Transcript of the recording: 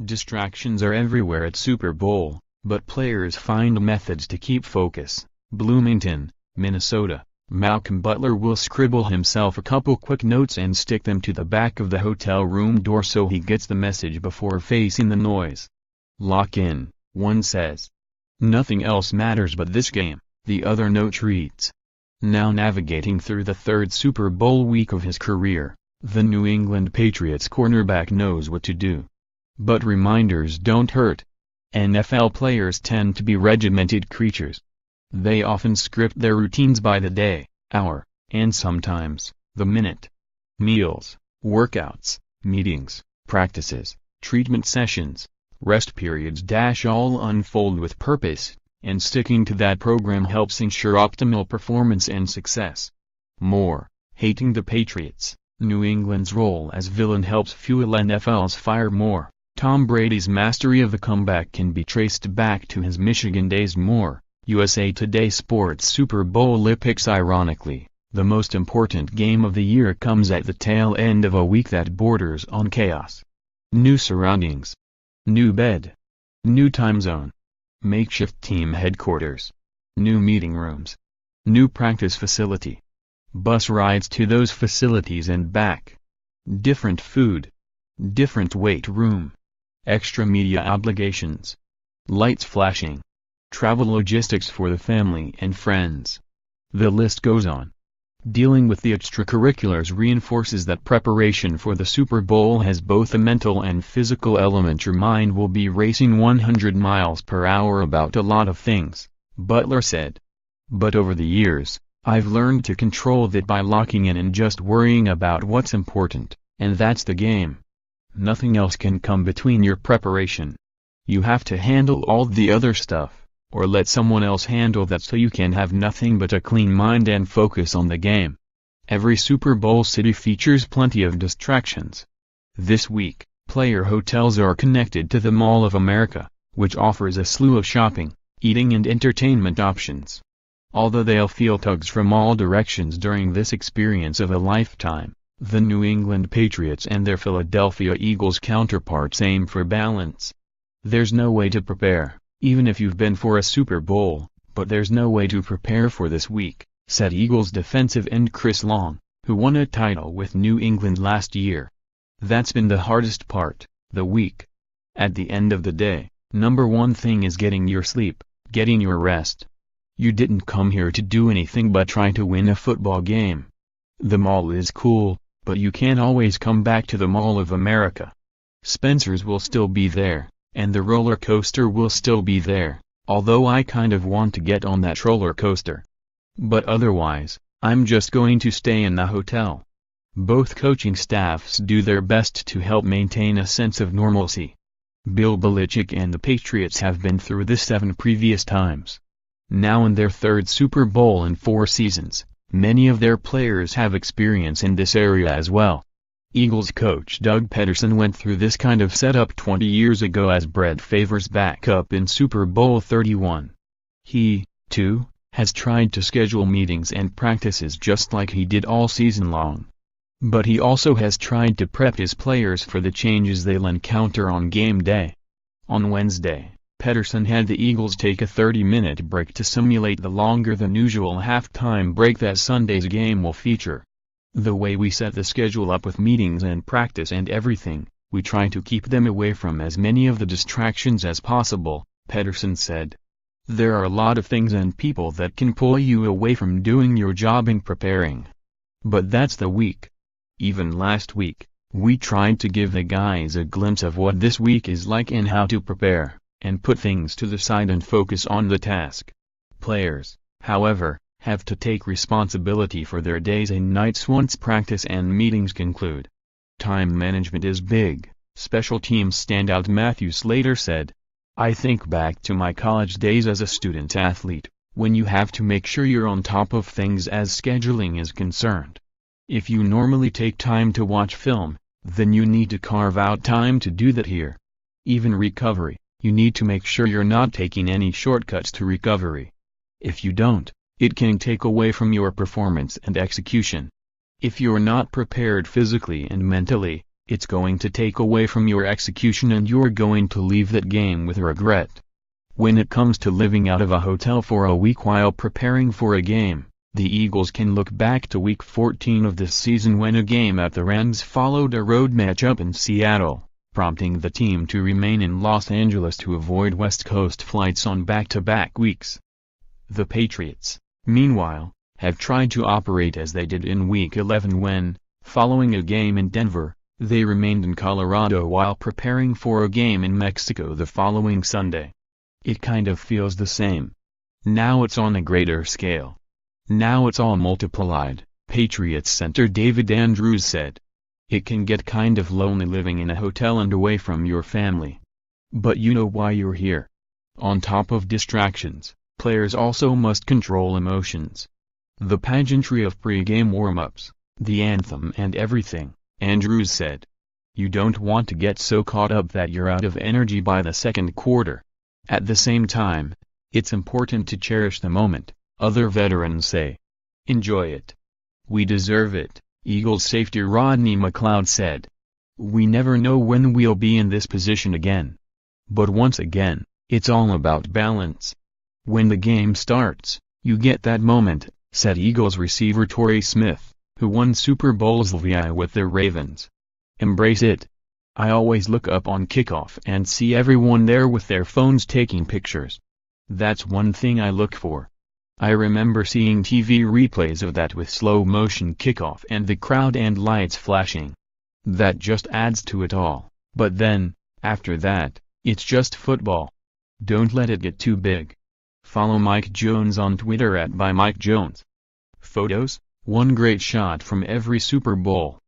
Distractions are everywhere at Super Bowl, but players find methods to keep focus. Bloomington, Minnesota. Malcolm Butler will scribble himself a couple quick notes and stick them to the back of the hotel room door so he gets the message before facing the noise. Lock in, one says. Nothing else matters but this game, the other note reads. Now navigating through the third Super Bowl week of his career, the New England Patriots cornerback knows what to do. But reminders don't hurt. NFL players tend to be regimented creatures. They often script their routines by the day, hour, and sometimes, the minute. Meals, workouts, meetings, practices, treatment sessions, rest periods all unfold with purpose, and sticking to that program helps ensure optimal performance and success. More, hating the Patriots, New England's role as villain helps fuel NFL's fire more. Tom Brady's mastery of the comeback can be traced back to his Michigan days. More, USA Today Sports Super Bowl Olympics. Ironically, the most important game of the year comes at the tail end of a week that borders on chaos. New surroundings. New bed. New time zone. Makeshift team headquarters. New meeting rooms. New practice facility. Bus rides to those facilities and back. Different food. Different weight room. Extra media obligations. Lights flashing. Travel logistics for the family and friends. The list goes on. Dealing with the extracurriculars reinforces that preparation for the Super Bowl has both a mental and physical element. Your mind will be racing 100 miles per hour about a lot of things, Butler said. But over the years, I've learned to control that by locking in and just worrying about what's important, and that's the game. Nothing else can come between your preparation. You have to handle all the other stuff, or let someone else handle that so you can have nothing but a clean mind and focus on the game. Every Super Bowl city features plenty of distractions. This week, player hotels are connected to the Mall of America, which offers a slew of shopping, eating and entertainment options. Although they'll feel tugs from all directions during this experience of a lifetime, the New England Patriots and their Philadelphia Eagles counterparts aim for balance. There's no way to prepare, even if you've been for a Super Bowl, but there's no way to prepare for this week, said Eagles defensive end Chris Long, who won a title with New England last year. That's been the hardest part, the week. At the end of the day, number one thing is getting your sleep, getting your rest. You didn't come here to do anything but try to win a football game. The mall is cool, but you can't always come back to the Mall of America. Spencer's will still be there, and the roller coaster will still be there, although I kind of want to get on that roller coaster. But otherwise, I'm just going to stay in the hotel. Both coaching staffs do their best to help maintain a sense of normalcy. Bill Belichick and the Patriots have been through this 7 previous times. Now in their 3rd Super Bowl in 4 seasons, many of their players have experience in this area as well. Eagles coach Doug Peterson went through this kind of setup 20 years ago as Brett Favre's backup in Super Bowl 31. He, too, has tried to schedule meetings and practices just like he did all season long. But he also has tried to prep his players for the changes they'll encounter on game day. On Wednesday, Peterson had the Eagles take a 30-minute break to simulate the longer-than-usual halftime break that Sunday's game will feature. The way we set the schedule up with meetings and practice and everything, we try to keep them away from as many of the distractions as possible, Peterson said. There are a lot of things and people that can pull you away from doing your job and preparing. But that's the week. Even last week, we tried to give the guys a glimpse of what this week is like and how to prepare, and put things to the side and focus on the task. Players, however, have to take responsibility for their days and nights once practice and meetings conclude. Time management is big, special teams standout Matthew Slater said. I think back to my college days as a student athlete, when you have to make sure you're on top of things as scheduling is concerned. If you normally take time to watch film, then you need to carve out time to do that here. Even recovery, you need to make sure you're not taking any shortcuts to recovery. If you don't, it can take away from your performance and execution. If you're not prepared physically and mentally, It's going to take away from your execution and you're going to leave that game with regret. When it comes to living out of a hotel for a week while preparing for a game, the Eagles can look back to Week 14 of this season when a game at the Rams followed a road matchup in Seattle, prompting the team to remain in Los Angeles to avoid West Coast flights on back-to-back weeks. The Patriots, meanwhile, have tried to operate as they did in Week 11 when, following a game in Denver, they remained in Colorado while preparing for a game in Mexico the following Sunday. It kind of feels the same. Now it's on a greater scale. Now it's all multiplied, Patriots center David Andrews said. It can get kind of lonely living in a hotel and away from your family. But you know why you're here. On top of distractions, players also must control emotions. The pageantry of pre-game warm-ups, the anthem and everything, Andrews said. You don't want to get so caught up that you're out of energy by the second quarter. At the same time, it's important to cherish the moment, other veterans say. Enjoy it. We deserve it, Eagles safety Rodney McLeod said. We never know when we'll be in this position again. But once again, it's all about balance. When the game starts, you get that moment, said Eagles receiver Torrey Smith, who won Super Bowls LVI with the Ravens. Embrace it. I always look up on kickoff and see everyone there with their phones taking pictures. That's one thing I look for. I remember seeing TV replays of that with slow-motion kickoff and the crowd and lights flashing. That just adds to it all, but then, after that, it's just football. Don't let it get too big. Follow Mike Jones on Twitter @ByMikeJones. Photos, one great shot from every Super Bowl.